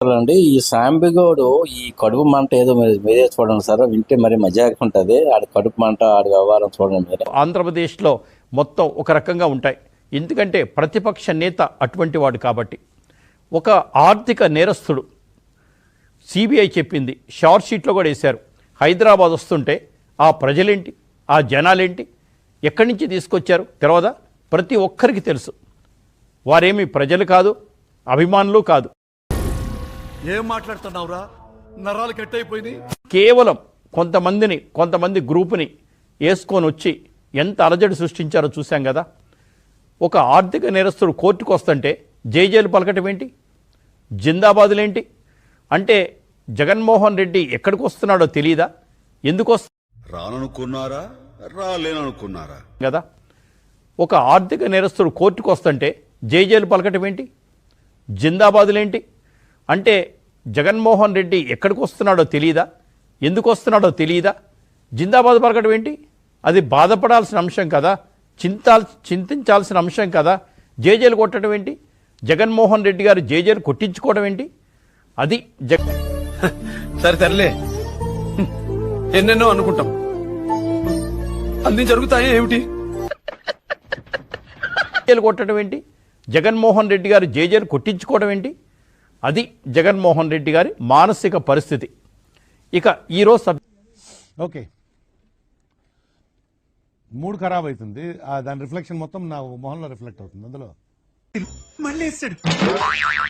అండి ఈ సాంబిగోడు ఈ కడుపు మంట ఏదో మీరే చూడండి సార్, వింటే మరి మజాగా ఉంటుంది. ఆడి కడుపు మంట ఆడి వ్యవహారం చూడండి మీరు. ఆంధ్రప్రదేశ్లో మొత్తం ఒక రకంగా ఉంటాయి, ఎందుకంటే ప్రతిపక్ష నేత అటువంటి వాడు కాబట్టి. ఒక ఆర్థిక నేరస్తుడు, సిబిఐ చెప్పింది, షార్ట్ షీట్లో కూడా వేశారు. హైదరాబాద్ వస్తుంటే ఆ ప్రజలేంటి, ఆ జనాలేంటి, ఎక్కడి నుంచి తీసుకొచ్చారు తెలవదా? ప్రతి ఒక్కరికి తెలుసు. వారేమి ప్రజలు కాదు, అభిమానులు కాదు. ఏం మాట్లాడుతున్నావురా, నరాలు కట్ అయిపోయింది. కేవలం కొంతమంది గ్రూపుని వేసుకొని వచ్చి ఎంత అలజడి సృష్టించారో చూశాం కదా. ఒక ఆర్థిక నేరస్తుడు కోర్టుకు వస్తుంటే జైలు పలకటం ఏంటి, జిందాబాదులేంటి అంటే జగన్మోహన్ రెడ్డి ఎక్కడికి వస్తున్నాడో తెలియదా? ఎందుకు రాననుకున్నారా, రాలేననుకున్నారా కదా. ఒక ఆర్థిక నేరస్తుడు కోర్టుకు వస్తుంటే జైలు పలకటం ఏంటి, జిందాబాదులేంటి అంటే జగన్మోహన్ రెడ్డి ఎక్కడికి వస్తున్నాడో తెలియదా? ఎందుకు వస్తున్నాడో తెలియదా? జిందాబాద్ పలకటం ఏంటి? అది బాధపడాల్సిన అంశం కదా, చింతించాల్సిన అంశం కదా. జైలు కొట్టడం ఏంటి? జగన్మోహన్ రెడ్డి గారు జైలు కొట్టించుకోవడం ఏంటి? అది సరే తరలే, ఎన్నెన్నో అనుకుంటాం, అన్ని జరుగుతాయి ఏమిటి? జైలు కొట్టడం ఏంటి? జగన్మోహన్ రెడ్డి గారు జైలు కొట్టించుకోవడం ఏంటి? అది జగన్మోహన్ రెడ్డి గారి మానసిక పరిస్థితి. ఇక ఈరోజు ఓకే, మూడ్ ఖరాబ్ అవుతుంది, దాని రిఫ్లెక్షన్ మొత్తం నా మొహంలో రిఫ్లెక్ట్ అవుతుంది. అందులో మళ్ళీ